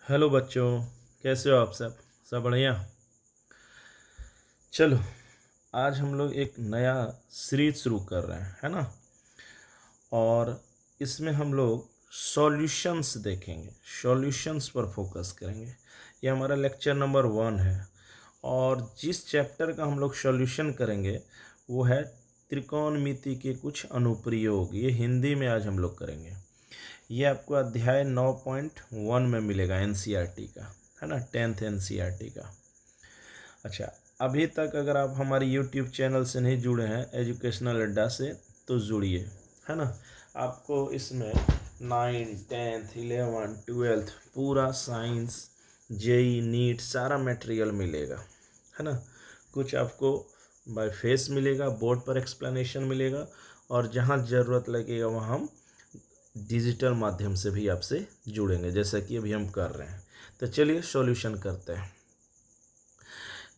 Hello बच्चों, कैसे हो आप सब बढ़िया। चलो, आज हम लोग एक नया सीरीज शुरू कर रहे हैं, है ना। और इसमें हम लोग सॉल्यूशंस देखेंगे, सॉल्यूशंस पर फोकस करेंगे। ये हमारा लेक्चर नंबर 1 है। और जिस चैप्टर का हम लोग सॉल्यूशन करेंगे वो है त्रिकोणमिति के कुछ अनुप्रयोग। ये हिंदी में आज हम लोग करेंगे। ये आपको अध्याय 9.1 में मिलेगा एनसीईआरटी का, है ना, 10th एनसीईआरटी का। अच्छा, अभी तक अगर आप हमारे यूट्यूब चैनल से नहीं जुड़े हैं एजुकेशनल अड्डा से, तो जुड़िए, है ना। आपको इसमें 9, 10th, 11, 12 पूरा साइंस, जेई, नीट सारा मटेरियल मिलेगा, है ना। कुछ आपको बाय फेस मिलेगा, बोर्ड पर एक्सप्लेनेशन मिलेगा, और जहाँ ज़रूरत लगेगा वहाँ हम डिजिटल माध्यम से भी आपसे जुड़ेंगे, जैसा कि अभी हम कर रहे हैं। तो चलिए सॉल्यूशन करते हैं।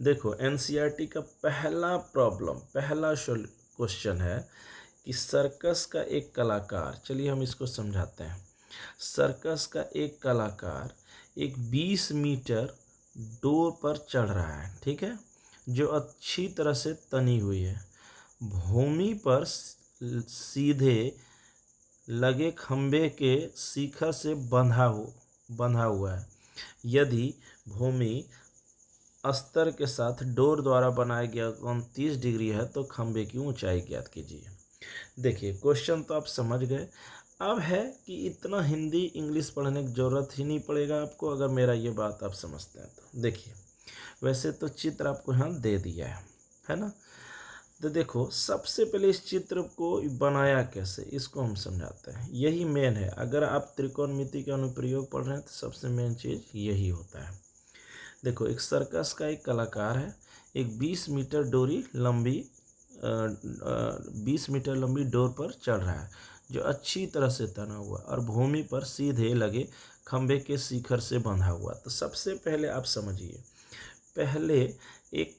देखो, एनसीईआरटी का पहला क्वेश्चन है कि सर्कस का एक कलाकार, चलिए हम इसको समझाते हैं। सर्कस का एक कलाकार एक 20 मीटर डोर पर चढ़ रहा है, ठीक है, जो अच्छी तरह से तनी हुई है। भूमि पर सीधे लगे खंबे के शिखर से बंधा हुआ है। यदि भूमि अस्तर के साथ डोर द्वारा बनाया गया कोण 30 डिग्री है तो खंबे की ऊंचाई ज्ञात कीजिए। देखिए, क्वेश्चन तो आप समझ गए। अब है कि इतना हिंदी इंग्लिश पढ़ने की ज़रूरत ही नहीं पड़ेगा आपको, अगर मेरा ये बात आप समझते हैं तो। देखिए, वैसे तो चित्र आपको यहाँ दे दिया है ना। तो देखो, सबसे पहले इस चित्र को बनाया कैसे, इसको हम समझाते हैं। यही मेन है। अगर आप त्रिकोणमिति का अनुप्रयोग पढ़ रहे हैं तो सबसे मेन चीज़ यही होता है। देखो, एक सर्कस का एक कलाकार है, एक 20 मीटर 20 मीटर लंबी डोर पर चढ़ रहा है, जो अच्छी तरह से तना हुआ और भूमि पर सीधे लगे खंभे के शिखर से बंधा हुआ। तो सबसे पहले आप समझिए, पहले एक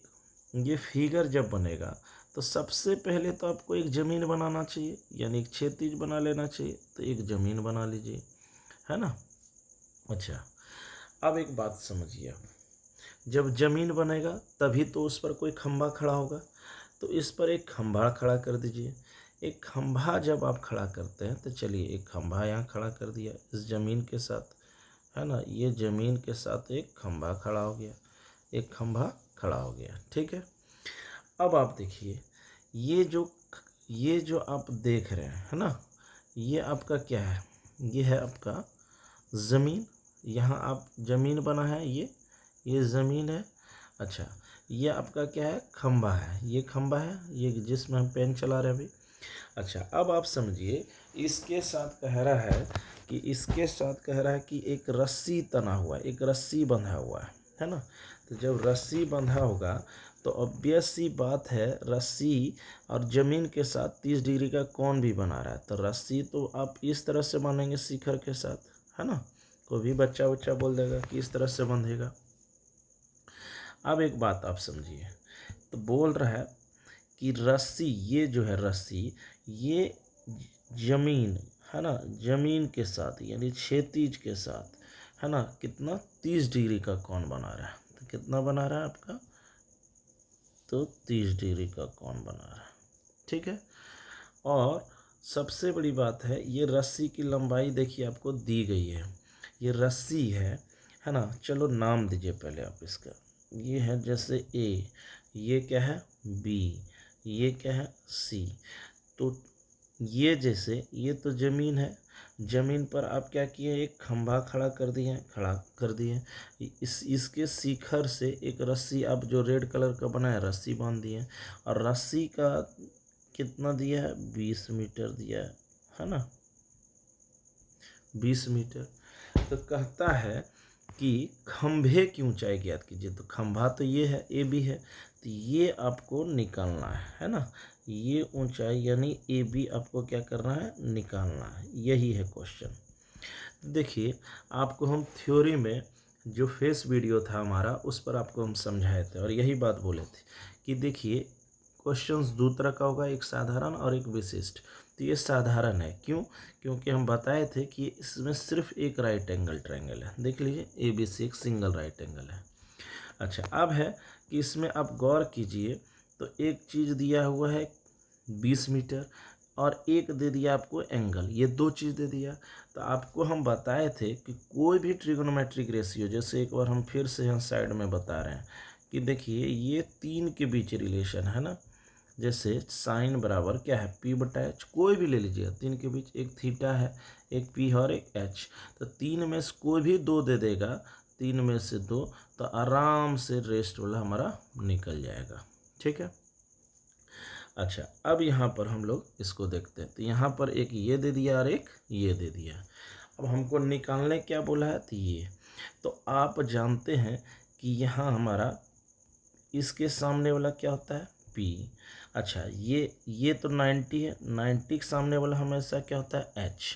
ये फिगर जब बनेगा तो सबसे पहले तो आपको एक ज़मीन बनाना चाहिए, यानी एक क्षैतिज बना लेना चाहिए। तो एक ज़मीन बना लीजिए, है ना। अच्छा, अब एक बात समझिए आप, जब ज़मीन बनेगा तभी तो उस पर कोई खंभा खड़ा होगा। तो इस पर एक खंभा खड़ा कर दीजिए। एक खंभा जब आप खड़ा करते हैं तो चलिए एक खंभा यहाँ खड़ा कर दिया इस ज़मीन के साथ, है ना। ये ज़मीन के साथ एक खंभा खड़ा हो गया, एक खंभा खड़ा हो गया, ठीक है। अब आप देखिए, ये जो आप देख रहे हैं, है ना, ये आपका क्या है, ये है आपका ज़मीन। यहाँ आप ज़मीन बना है, ये ज़मीन है। अच्छा, ये आपका क्या है, खंभा है, ये खंभा है, ये जिसमें हम पेन चला रहे हैं अभी। अच्छा, अब आप समझिए, इसके साथ कह रहा है कि एक रस्सी तना हुआ है, एक रस्सी बंधा हुआ है ना। तो जब रस्सी बंधा होगा तो ऑब्वियस सी बात है, रस्सी और ज़मीन के साथ 30 डिग्री का कोण भी बना रहा है। तो रस्सी तो आप इस तरह से बांधेंगे शिखर के साथ, है ना। कोई भी बच्चा बोल देगा कि इस तरह से बंधेगा। अब एक बात आप समझिए, तो बोल रहा है कि रस्सी, ये जो है रस्सी, ये जमीन, है ना, जमीन के साथ यानी क्षैतिज के साथ, है ना, कितना 30 डिग्री का कोण बना रहा है। तो कितना बना रहा है आपका, तो 30 डिग्री का कोण बना रहा है, ठीक है। और सबसे बड़ी बात है, ये रस्सी की लंबाई देखिए आपको दी गई है। ये रस्सी है ना। चलो नाम दीजिए पहले आप इसका। ये है जैसे ए, ये क्या है बी, ये क्या है सी। तो ये जैसे, ये तो ज़मीन है, ज़मीन पर आप क्या किए, एक खंभा खड़ा कर दिए। इसके शिखर से एक रस्सी आप जो रेड कलर का बनाया रस्सी बांध दिए, और रस्सी का कितना दिया है, 20 मीटर दिया है ना, 20 मीटर। तो कहता है कि खंभे की ऊंचाई ज्ञात कीजिए। तो खंभा तो ये है, ए बी है, तो ये आपको निकालना है ना। ये ऊंचाई यानी ए बी आपको क्या करना है, निकालना है। यही है क्वेश्चन। देखिए, आपको हम थ्योरी में जो फेस वीडियो था हमारा, उस पर आपको हम समझाए थे और यही बात बोले थे कि देखिए, क्वेश्चंस दो तरह का होगा, एक साधारण और एक विशिष्ट। तो ये साधारण है। क्यों? क्योंकि हम बताए थे कि इसमें सिर्फ एक राइट एंगल ट्रायंगल है। देख लीजिए ABC एक सिंगल राइट एंगल है। अच्छा, अब है कि इसमें आप गौर कीजिए तो एक चीज़ दिया हुआ है 20 मीटर और एक दे दिया आपको एंगल, ये दो चीज़ दे दिया। तो आपको हम बताए थे कि कोई भी ट्रिग्नोमेट्रिक रेशियो, जैसे एक बार हम फिर से यहाँ साइड में बता रहे हैं कि देखिए ये 3 के बीच रिलेशन है ना, जैसे साइन बराबर क्या है P/H, कोई भी ले लीजिए 3 के बीच, एक थीटा है, एक P और एक H, तो 3 में से कोई भी 2 दे देगा, 3 में से 2, तो आराम से रेस्ट वाला हमारा निकल जाएगा। ठीक है। अच्छा, अब यहाँ पर हम लोग इसको देखते हैं। तो यहाँ पर एक ये दे दिया और एक ये दे दिया। अब हमको निकालने क्या बोला है, तो ये, तो आप जानते हैं कि यहाँ हमारा इसके सामने वाला क्या होता है P। अच्छा, ये तो 90 है, 90 के सामने वाला हमेशा क्या होता है H।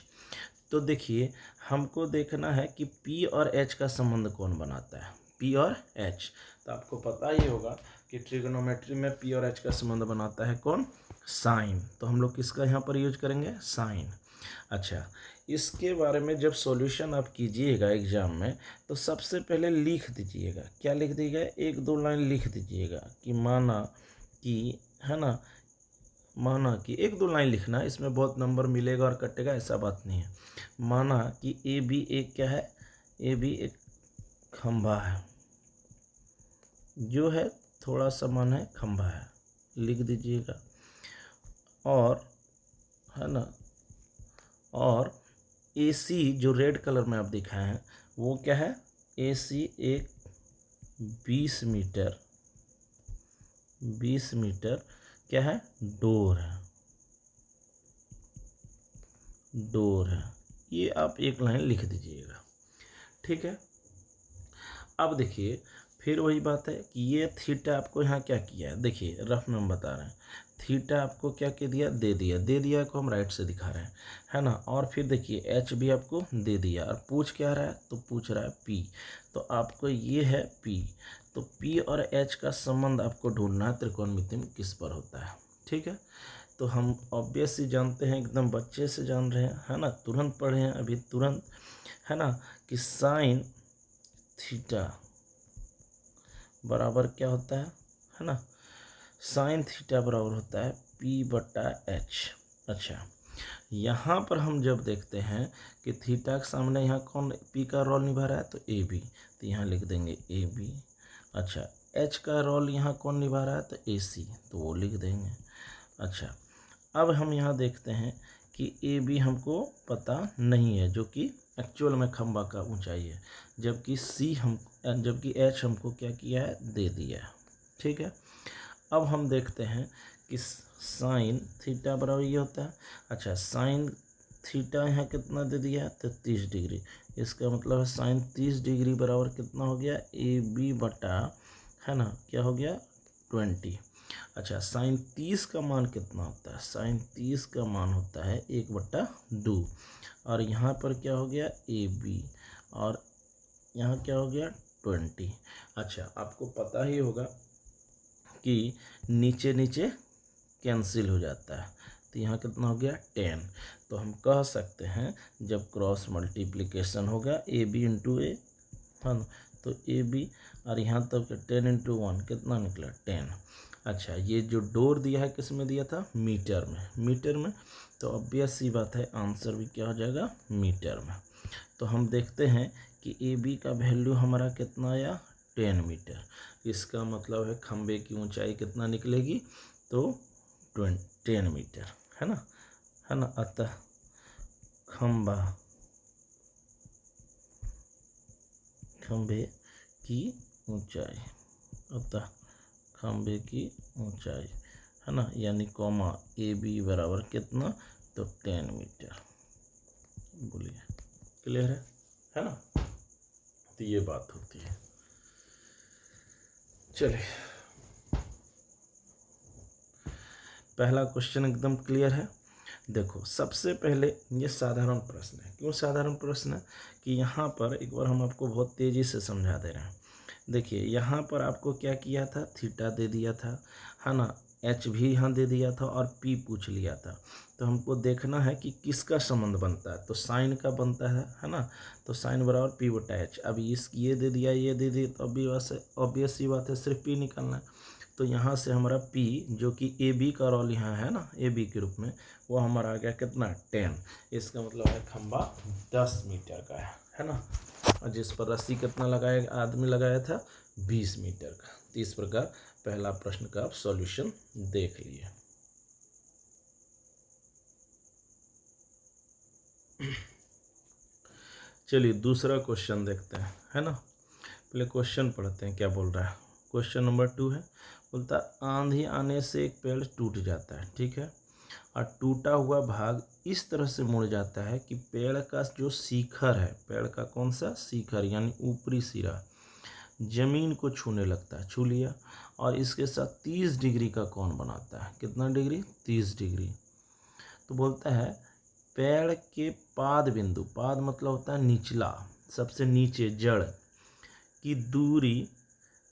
तो देखिए हमको देखना है कि P और H का संबंध कौन बनाता है, P और H। तो आपको पता ही होगा कि ट्रिग्नोमेट्री में P और H का संबंध बनाता है कौन, साइन। तो हम लोग किसका यहाँ पर यूज करेंगे, साइन। अच्छा, इसके बारे में जब सॉल्यूशन आप कीजिएगा एग्जाम में तो सबसे पहले लिख दीजिएगा। क्या लिख दीजिएगा, 1-2 लाइन लिख दीजिएगा कि माना कि, है ना, माना कि 1-2 लाइन लिखना, इसमें बहुत नंबर मिलेगा और कटेगा ऐसा बात नहीं है। माना कि AB एक क्या है, AB एक खंभा है, जो है थोड़ा सा मान है खंभा है, लिख दीजिएगा। और है ना, और AC जो रेड कलर में आप दिखाए हैं वो क्या है, AC एक 20 मीटर क्या है, डोर है। ये आप एक लाइन लिख दीजिएगा। ठीक है। अब देखिए फिर वही बात है कि ये थीटा आपको यहाँ क्या किया है, देखिए रफ में हम बता रहे हैं, थीटा आपको क्या कह दिया, दे दिया को हम राइट से दिखा रहे हैं, है ना। और फिर देखिए H भी आपको दे दिया और पूछ क्या रहा है, तो पूछ रहा है P। तो आपको ये है P, तो P और H का संबंध आपको ढूंढना है त्रिकोणमिति में किस पर होता है। ठीक है। तो हम ऑब्वियस ही जानते हैं, एकदम बच्चे से जान रहे हैं, है ना, तुरंत पढ़े हैं अभी तुरंत, है ना, कि साइन थीटा बराबर क्या होता है ना, साइन थीटा बराबर होता है P/H। अच्छा, यहाँ पर हम जब देखते हैं कि थीटा के सामने यहाँ कौन P का रोल निभा रहा है, तो AB, तो यहाँ लिख देंगे AB। अच्छा, H का रोल यहाँ कौन निभा रहा है, तो AC, तो वो लिख देंगे। अच्छा, अब हम यहाँ देखते हैं कि AB हमको पता नहीं है, जो कि एक्चुअल में खंभा का ऊंचाई है, जबकि H हमको क्या किया है, दे दिया है। ठीक है। अब हम देखते हैं कि साइन थीटा बराबर ये होता है। अच्छा, साइन थीटा यहाँ कितना दे दिया है, तो 30 डिग्री। इसका मतलब है साइन 30 डिग्री बराबर कितना हो गया, AB बटा, है ना, क्या हो गया, 20। अच्छा, साइन 30 का मान कितना होता है, साइन 30 का मान होता है 1/2। और यहाँ पर क्या हो गया, AB, और यहाँ क्या हो गया, 20। अच्छा, आपको पता ही होगा कि नीचे नीचे कैंसिल हो जाता है, तो यहाँ कितना हो गया, 10। तो हम कह सकते हैं जब क्रॉस मल्टीप्लिकेशन होगा AB इंटू A, है ना, तो AB, और यहाँ तक 10 इंटू 1 कितना निकला, 10। अच्छा, ये जो डोर दिया है किस में दिया था, मीटर में, तो ऑब्वियस सी बात है आंसर भी क्या हो जाएगा, मीटर में। तो हम देखते हैं कि AB का वैल्यू हमारा कितना आया, 10 मीटर। इसका मतलब है खंबे की ऊंचाई कितना निकलेगी, तो 10 मीटर, है ना। अतः खंबे की ऊंचाई, है ना, यानी कॉमा AB बराबर कितना, तो 10 मीटर। बोलिए क्लियर है ना। तो ये बात होती है। चलिए, पहला क्वेश्चन एकदम क्लियर है। देखो सबसे पहले ये साधारण प्रश्न है। क्यों साधारण प्रश्न है, कि यहाँ पर एक बार हम आपको बहुत तेज़ी से समझा दे रहे हैं। देखिए यहाँ पर आपको क्या किया था, थीटा दे दिया था, है ना, एच भी यहाँ दे दिया था और पी पूछ लिया था। तो हमको देखना है कि किसका संबंध बनता है, तो साइन का बनता है ना। तो साइन बराबर पी बटा एच। अब इस ये दे दिया, ये दे दिया, तो अभी वैसे ऑब्वियस सी बात है, सिर्फ पी निकालना है। तो यहाँ से हमारा P जो कि ए बी का रोल यहाँ है ना, ए बी के रूप में, वो हमारा आ गया कितना, 10। इसका मतलब है खंबा 10 मीटर का है ना। और जिस पर रस्सी कितना लगाया, आदमी लगाया था 20 मीटर का। तो इस प्रकार पहला प्रश्न का आप सॉल्यूशन देख लिए। चलिए दूसरा क्वेश्चन देखते हैं, है ना। पहले क्वेश्चन पढ़ते हैं क्या बोल रहा है। क्वेश्चन नंबर 2 है, बोलता आंधी आने से एक पेड़ टूट जाता है, ठीक है, और टूटा हुआ भाग इस तरह से मुड़ जाता है कि पेड़ का जो शिखर है, पेड़ का कौन सा शिखर यानी ऊपरी सिरा जमीन को छूने लगता है, छू लिया, और इसके साथ 30 डिग्री का कोण बनाता है। कितना डिग्री, 30 डिग्री। तो बोलता है पेड़ के पाद बिंदु, पाद मतलब होता है निचला, सबसे नीचे जड़ की दूरी,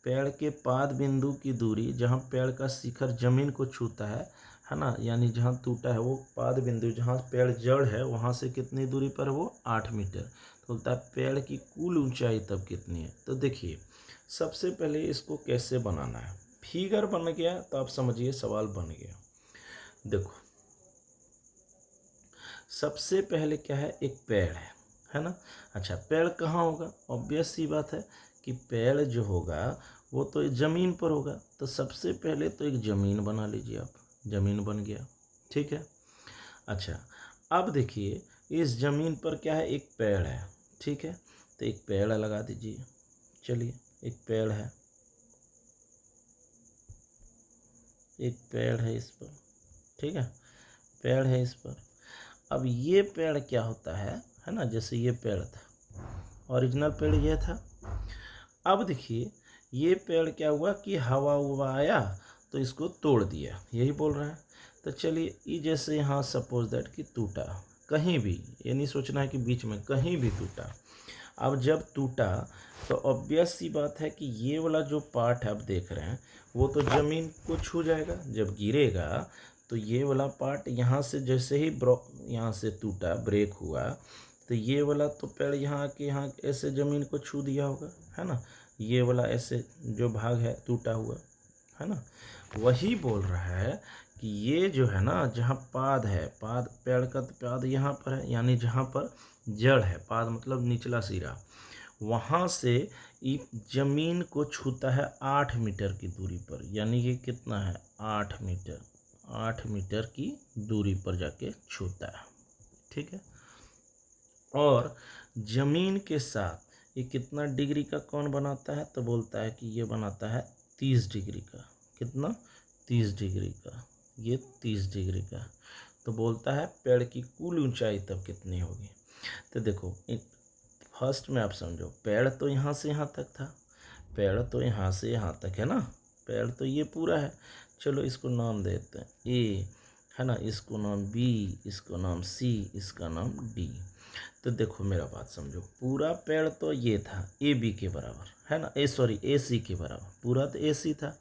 पेड़ के पाद बिंदु की दूरी जहाँ पेड़ का शिखर जमीन को छूता है ना, यानी जहाँ टूटा है वो पाद बिंदु जहाँ पेड़ जड़ है वहाँ से कितनी दूरी पर है वो 8 मीटर। तो बोलता है पेड़ की कुल ऊंचाई तब कितनी है। तो देखिए सबसे पहले इसको कैसे बनाना है, फिगर बन गया तो आप समझिए सवाल बन गया। देखो सबसे पहले क्या है, एक पेड़ है ना। अच्छा पेड़ कहाँ होगा, ऑब्वियस सी बात है कि पेड़ जो होगा वो तो ज़मीन पर होगा। तो सबसे पहले तो एक ज़मीन बना लीजिए आप, ज़मीन बन गया, ठीक है। अच्छा अब देखिए इस ज़मीन पर क्या है, एक पेड़ है, ठीक है। तो एक पेड़ लगा दीजिए, चलिए एक पेड़ है, एक पेड़ है इस पर, ठीक है, पेड़ है इस पर। अब ये पेड़ क्या होता है ना, जैसे ये पेड़ था, ओरिजिनल पेड़ ये था। अब देखिए ये पेड़ क्या हुआ कि हवा हुआ आया तो इसको तोड़ दिया, यही बोल रहा है। तो चलिए ये जैसे यहाँ सपोज दैट कि टूटा कहीं भी, ये नहीं सोचना है कि बीच में, कहीं भी टूटा। अब जब टूटा तो ऑब्वियस सी बात है कि ये वाला जो पार्ट है आप देख रहे हैं वो तो ज़मीन को छू जाएगा। जब गिरेगा तो ये वाला पार्ट यहाँ से जैसे ही यहाँ से टूटा, ब्रेक हुआ, तो ये वाला तो पेड़ यहाँ आके यहाँ ऐसे ज़मीन को छू दिया होगा, है ना। ये वाला ऐसे जो भाग है टूटा हुआ, है ना। वही बोल रहा है कि ये जो है ना, जहाँ पाद है, पाद पेड़ का तो पाद यहाँ पर है, यानी जहाँ पर जड़ है, पाद मतलब निचला सिरा, वहाँ से ये जमीन को छूता है 8 मीटर की दूरी पर, यानी ये कितना है 8 मीटर, 8 मीटर की दूरी पर जाके छूता है, ठीक है। और जमीन के साथ ये कितना डिग्री का कोण बनाता है, तो बोलता है कि ये बनाता है 30 डिग्री का। कितना, 30 डिग्री का, ये 30 डिग्री का। तो बोलता है पेड़ की कुल ऊंचाई तब कितनी होगी। तो देखो फर्स्ट में आप समझो, पेड़ तो यहाँ से यहाँ तक था, पेड़ तो यहाँ से यहाँ तक है ना, पेड़ तो ये पूरा है। चलो इसको नाम देते हैं ए, है ना, इसको नाम बी, इसको नाम सी, इसका नाम डी। तो देखो मेरा बात समझो, पूरा पेड़ तो ये था ए बी के बराबर, है ना, ए सी के बराबर, पूरा तो ए सी था।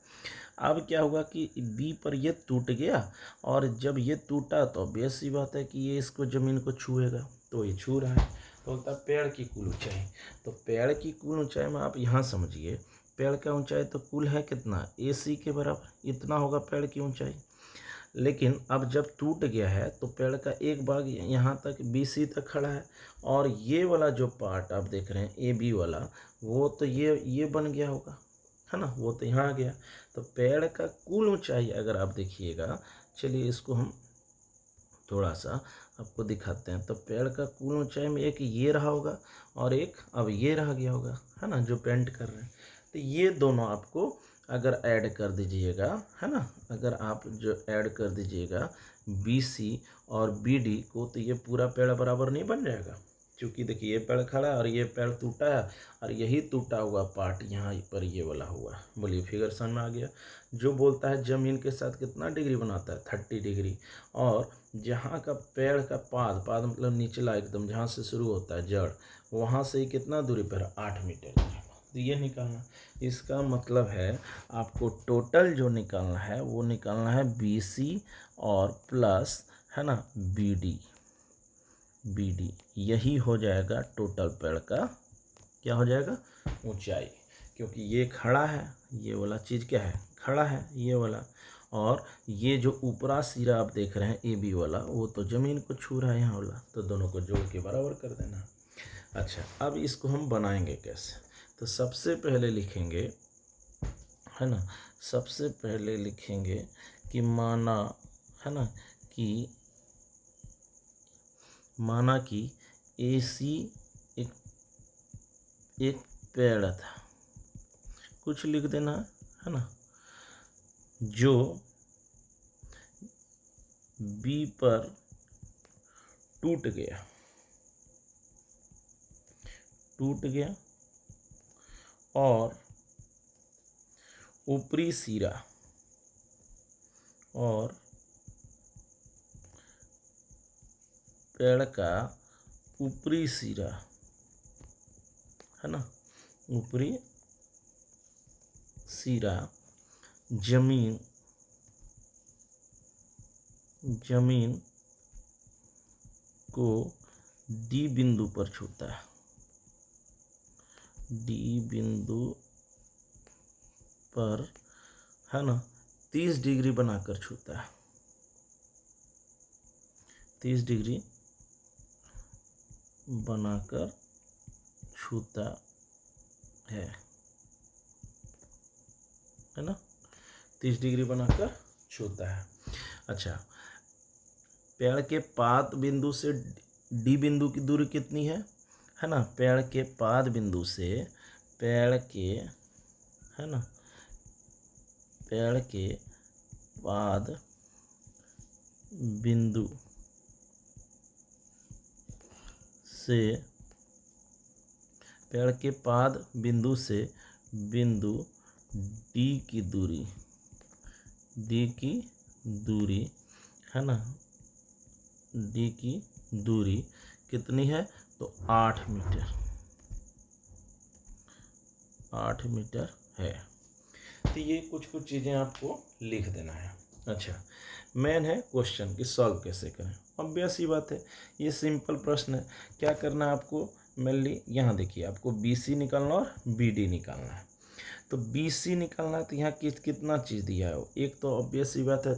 अब क्या हुआ कि बी पर ये टूट गया, और जब ये टूटा तो ऑब्वियस सी बात है कि ये इसको ज़मीन को छुएगा, तो ये छू रहा है। तो होता है पेड़ की कुल ऊंचाई। तो पेड़ की कुल ऊंचाई में आप यहाँ समझिए, पेड़ का ऊंचाई तो कुल है कितना, ए सी के बराबर, इतना होगा पेड़ की ऊंचाई। लेकिन अब जब टूट गया है तो पेड़ का एक भाग यहाँ तक बी सी तक खड़ा है, और ये वाला जो पार्ट आप देख रहे हैं ए बी वाला, वो तो ये बन गया होगा, है ना, वो तो यहाँ आ गया। तो पेड़ का कुल ऊंचाई अगर आप देखिएगा, चलिए इसको हम थोड़ा सा आपको दिखाते हैं। तो पेड़ का कुल ऊंचाई में एक ये रहा होगा और एक अब ये रह गया होगा, है ना, जो पेंट कर रहे हैं। तो ये दोनों आपको अगर ऐड कर दीजिएगा, है ना, अगर आप जो ऐड कर दीजिएगा बी सी और बी डी को, तो ये पूरा पेड़ बराबर नहीं बन जाएगा। क्योंकि देखिए ये पेड़ खड़ा है और ये पेड़ टूटा है, और यही टूटा हुआ पार्ट यहाँ पर ये वाला हुआ। बोलिए फिगर समझ में आ गया। जो बोलता है जमीन के साथ कितना डिग्री बनाता है, 30 डिग्री। और जहाँ का पेड़ का पाद, पाद मतलब निचला एकदम जहाँ से शुरू होता है जड़, वहाँ से कितना दूरी पर, 8 मीटर दूरी पर। तो ये निकालना, इसका मतलब है आपको टोटल जो निकालना है वो निकालना है BC और प्लस, है ना, BD यही हो जाएगा टोटल पेड़ का, क्या हो जाएगा, ऊंचाई। क्योंकि ये खड़ा है, ये वाला चीज़ क्या है, खड़ा है ये वाला, और ये जो ऊपरा सिरा आप देख रहे हैं AB वाला, वो तो ज़मीन को छू रहा है यहाँ वाला, तो दोनों को जोड़ के बराबर कर देना। अच्छा, अब इसको हम बनाएंगे कैसे, तो सबसे पहले लिखेंगे, है ना, सबसे पहले लिखेंगे कि माना, है ना, कि AC एक पेड़ था, कुछ लिख देना, है ना, जो B पर टूट गया और ऊपरी सिरा और पेड़ का ऊपरी सिरा, है ना, ऊपरी सिरा जमीन को D बिंदु पर छूता है, D बिंदु पर, है ना, 30 डिग्री बनाकर छूता है, 30 डिग्री बनाकर छूता है ना, 30 डिग्री बनाकर छूता है। अच्छा, पेड़ के पाद बिंदु से D बिंदु की दूरी कितनी है ना, पेड़ के पाद बिंदु से, पेड़ के, है ना, पेड़ के पाद बिंदु से, पेड़ के पाद बिंदु से बिंदु D की दूरी, है ना, D की दूरी कितनी है, तो 8 मीटर है। तो ये कुछ चीज़ें आपको लिख देना है। अच्छा, मेन है क्वेश्चन कि सॉल्व कैसे करें। ऑब्वियस ही बात है, ये सिंपल प्रश्न है। क्या करना है आपको, मेनली यहाँ देखिए, आपको BC निकालना और BD निकालना है। तो BC निकालना है, तो यहाँ कितना चीज़ दिया है, एक तो ऑब्वियस ही बात है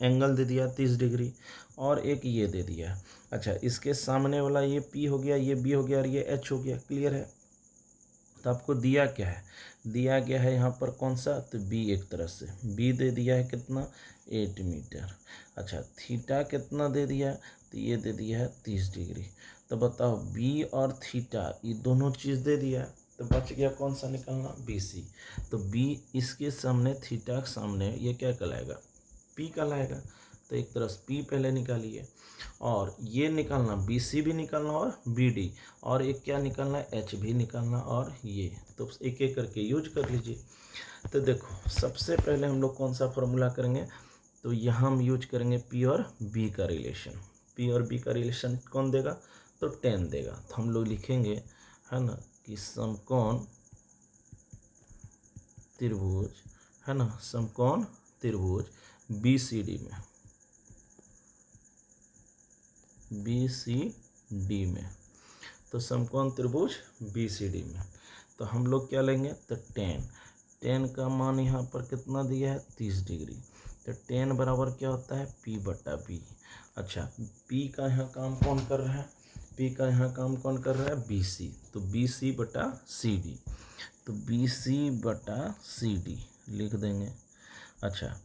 एंगल दे दिया 30 डिग्री, और एक ये दे दिया है। अच्छा, इसके सामने वाला ये P हो गया, ये B हो गया और ये H हो गया, क्लियर है। तो आपको दिया क्या है, दिया गया है यहाँ पर कौन सा, तो B, एक तरह से B दे दिया है कितना, 8 मीटर। अच्छा, थीटा कितना दे दिया, तो ये दे दिया है 30 डिग्री। तो बताओ B और थीटा ये दोनों चीज़ दे दिया, तो बच गया कौन सा निकालना, BC। तो B इसके सामने, थीटा के सामने ये क्या कहलाएगा, P कहलाएगा। तो एक तरह से P पहले निकालिए, और ये निकालना BC भी निकालना और BD, और एक क्या निकालना है, H भी निकालना, और ये तो एक एक करके यूज कर लीजिए। तो देखो, सबसे पहले हम लोग कौन सा फॉर्मूला करेंगे, तो यहाँ हम यूज करेंगे P और B का रिलेशन। P और B का रिलेशन कौन देगा, तो 10 देगा। तो हम लोग लिखेंगे, है ना, कि समकोण त्रिभुज, है ना, समकोण त्रिभुज BCD में, तो समकोण त्रिभुज BCD में, तो हम लोग क्या लेंगे, तो 10 का मान यहाँ पर कितना दिया है, 30 डिग्री। तो 10 बराबर क्या होता है, P/B। अच्छा, P का यहाँ काम कौन कर रहा है, P का यहाँ काम कौन कर रहा है, BC। तो BC/CD, तो BC/CD लिख देंगे। अच्छा,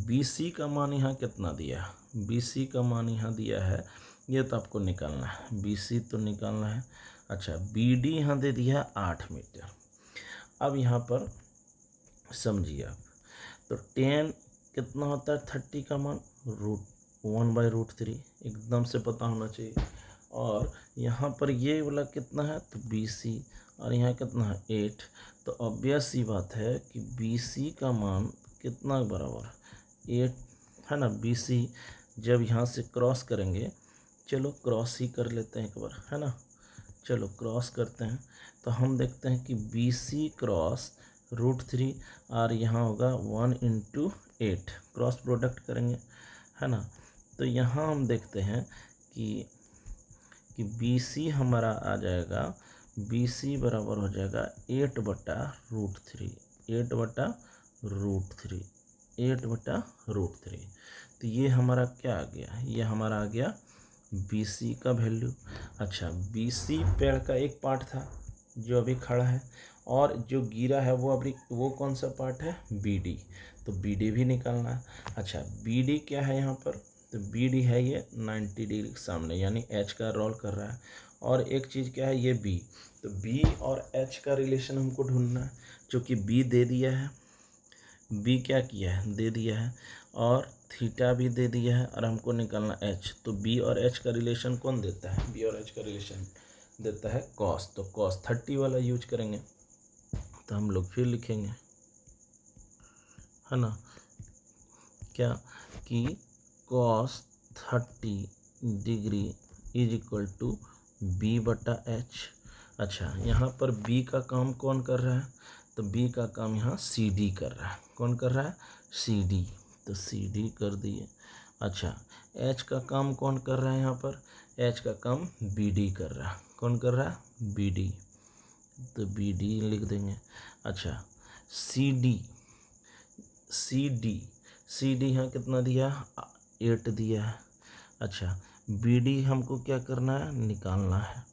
BC का मान यहाँ कितना दिया, BC का मान यहाँ दिया है, ये तो आपको निकालना है, BC तो निकालना है। अच्छा, BD यहाँ दे दिया है 8 मीटर। अब यहाँ पर समझिए आप, तो 10 कितना होता है, 30 का मान √1/√3, एकदम से पता होना चाहिए। और यहाँ पर ये वाला कितना है, तो BC, और यहाँ कितना है 8। तो ऑब्वियस सी बात है कि BC का मान कितना बराबर 8, है ना। BC जब यहाँ से क्रॉस करेंगे, चलो क्रॉस ही कर लेते हैं एक बार, है ना। चलो क्रॉस करते हैं, तो हम देखते हैं कि बी सी क्रॉस √3 और यहाँ होगा 1 × 8, क्रॉस प्रोडक्ट करेंगे, है ना। तो यहाँ हम देखते हैं कि बी सी हमारा आ जाएगा, बी सी बराबर हो जाएगा 8/√3, 8/√3, 8/√3। तो ये हमारा क्या आ गया, ये हमारा आ गया बी सी का वैल्यू। अच्छा, बी सी पेड़ का एक पार्ट था जो अभी खड़ा है, और जो गिरा है वो कौन सा पार्ट है, बी डी। तो बी डी भी निकालना है। अच्छा, बी डी क्या है यहाँ पर, तो बी डी है ये 90 डिग्री के सामने, यानी एच का रोल कर रहा है। और एक चीज़ क्या है, ये बी। तो बी और एच का रिलेशन हमको ढूंढना है, जो कि बी दे दिया है, बी क्या किया है, दे दिया है, और थीटा भी दे दिया है, और हमको निकालना एच। तो बी और एच का रिलेशन कौन देता है, बी और एच का रिलेशन देता है कॉस। तो कॉस 30 वाला यूज करेंगे। तो हम लोग फिर लिखेंगे, है ना, क्या कि cos 30 degree is equal to B/H। अच्छा, यहाँ पर B का काम कौन कर रहा है, तो B का काम यहाँ CD कर रहा है। कौन कर रहा है, CD। तो CD कर दिए। अच्छा, H का काम कौन कर रहा है, यहाँ पर H का काम BD कर रहा है। कौन कर रहा है, BD। तो BD लिख देंगे। अच्छा, CD, CD यहाँ कितना दिया, 8 दिया है। अच्छा, BD हमको क्या करना है, निकालना है।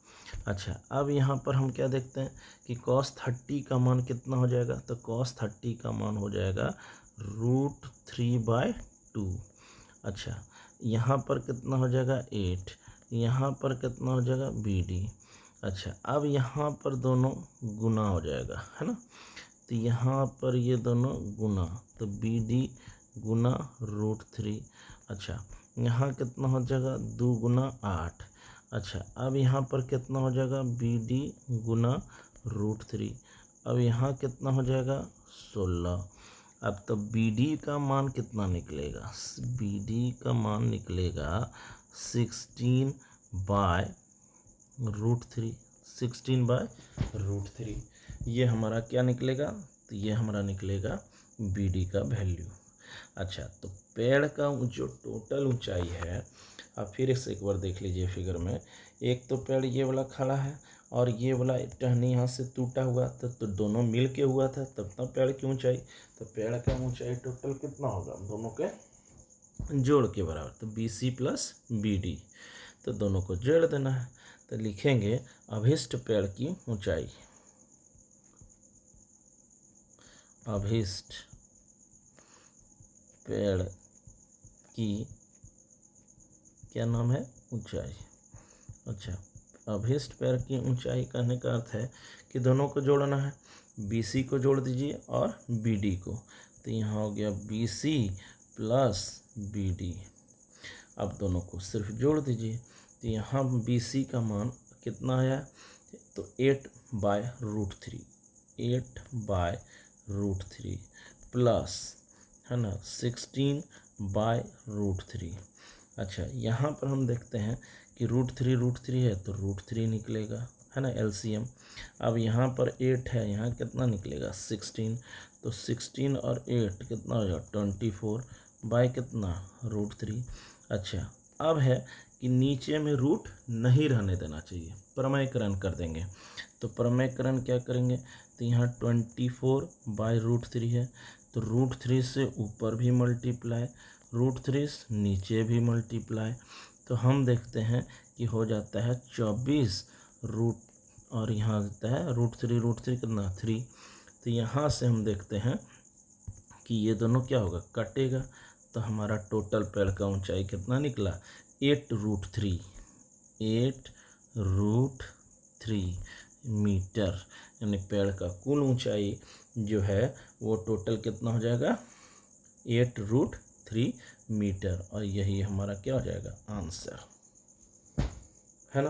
अच्छा, अब यहाँ पर हम क्या देखते हैं कि cos 30 का मान कितना हो जाएगा, तो cos 30 का मान हो जाएगा √3/2। अच्छा, यहाँ पर कितना हो जाएगा, 8, यहाँ पर कितना हो जाएगा, BD। अच्छा, अब यहाँ पर दोनों गुना हो जाएगा, है ना। तो यहाँ पर ये दोनों गुना, तो BD गुना √3। अच्छा, यहाँ कितना हो जाएगा, 2 × 8। अच्छा, अब यहाँ पर कितना हो जाएगा, BD गुना √3। अब यहाँ कितना हो जाएगा, 16। अब तो BD का मान कितना निकलेगा, BD का मान निकलेगा 16/√3, 16/√3। ये हमारा क्या निकलेगा, तो ये हमारा निकलेगा BD का वैल्यू। अच्छा, तो पेड़ का जो टोटल ऊंचाई है, अब फिर इसे एक बार देख लीजिए फिगर में। एक तो पेड़ ये वाला खड़ा है, और ये वाला टहनी यहाँ से टूटा हुआ था, तो दोनों मिल के हुआ था, तब पेड़ की ऊंचाई। तो पेड़ का ऊंचाई टोटल कितना होगा, दोनों के जोड़ के बराबर, तो BC + BD। तो दोनों को जोड़ देना है। तो लिखेंगे अभिष्ट पेड़ की ऊंचाई, अभिष्ट पेड़ की क्या नाम है, ऊंचाई। अच्छा, अभिष्ट पेड़ की ऊंचाई कहने का अर्थ है कि दोनों को जोड़ना है, BC को जोड़ दीजिए और BD को। तो यहाँ हो गया BC + BD। अब दोनों को सिर्फ जोड़ दीजिए। तो यहाँ BC का मान कितना आया, तो 8/√3, 8/√3 प्लस, है ना, 16/√3। अच्छा, यहाँ पर हम देखते हैं कि √3 है, तो √3 निकलेगा, है ना, LCM। अब यहाँ पर 8 है, यहाँ कितना निकलेगा, 16। तो 16 और 8 कितना हो जाएगा, 24 बाय कितना, √3। अच्छा, अब है कि नीचे में रूट नहीं रहने देना चाहिए, प्रमेयकरण कर देंगे। तो प्रमेयकरण क्या करेंगे, तो यहाँ 24/√3 है, तो √3 से ऊपर भी मल्टीप्लाई, √3 से नीचे भी मल्टीप्लाई। तो हम देखते हैं कि हो जाता है 24 रूट, और यहाँ देता है √3 कितना, 3। तो यहाँ से हम देखते हैं कि ये दोनों क्या होगा, कटेगा। तो हमारा टोटल पेड़ का ऊंचाई कितना निकला, 8√3, 8√3 मीटर। यानी पेड़ का कुल ऊंचाई जो है वो टोटल कितना हो जाएगा, 8√3 मीटर। और यही हमारा क्या हो जाएगा, आंसर, है ना।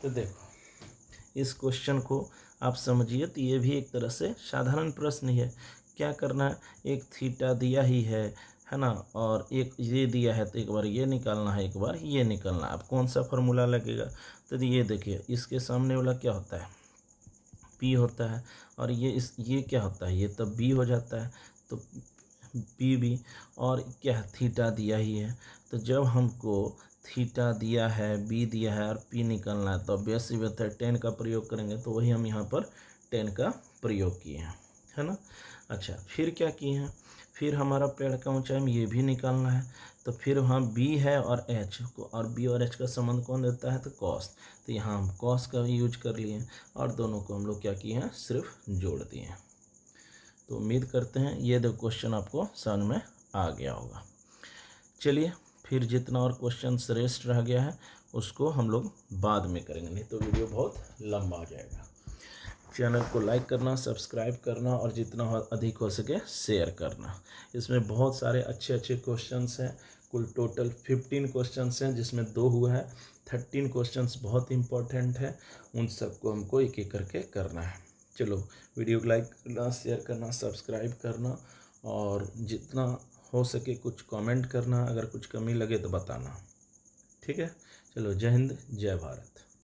तो देखो, इस क्वेश्चन को आप समझिए, तो ये भी एक तरह से साधारण प्रश्न ही है। क्या करना है, एक थीटा दिया ही है है ना। और एक ये दिया है तो एक बार ये निकालना है, एक बार ये निकालना है। अब कौन सा फार्मूला लगेगा, तो ये देखिए इसके सामने वाला क्या होता है, पी होता है, और ये क्या होता है, ये तो बी हो जाता है, तो पी बी, और क्या है, थीटा दिया ही है। तो जब हमको थीटा दिया है, बी दिया है और पी निकालना है, तो ऑब्वियस बात है 10 का प्रयोग करेंगे, तो वही हम यहाँ पर 10 का प्रयोग किए हैं, है ना। अच्छा, फिर क्या किए हैं, फिर हमारा पेड़ का ऊंचाई में ये भी निकालना है, तो फिर वहाँ बी है और एच को, और बी और एच का संबंध कौन देता है, तो कॉस। तो यहाँ हम कॉस का यूज कर लिए और दोनों को हम लोग क्या किए हैं, सिर्फ जोड़ दिए हैं। तो उम्मीद करते हैं ये दो क्वेश्चन आपको समझ में आ गया होगा। चलिए फिर जितना और क्वेश्चन रेस्ट रह गया है उसको हम लोग बाद में करेंगे, नहीं तो वीडियो बहुत लंबा हो जाएगा। चैनल को लाइक करना, सब्सक्राइब करना और जितना अधिक हो सके शेयर करना। इसमें बहुत सारे अच्छे अच्छे क्वेश्चंस हैं, कुल टोटल 15 क्वेश्चंस हैं, जिसमें 2 हुआ है। 13 क्वेश्चंस बहुत इंपॉर्टेंट है, उन सबको हमको एक एक करके करना है। चलो, वीडियो को लाइक करना, शेयर करना, सब्सक्राइब करना, और जितना हो सके कुछ कमेंट करना, अगर कुछ कमी लगे तो बताना। ठीक है, चलो, जय हिंद, जय भारत।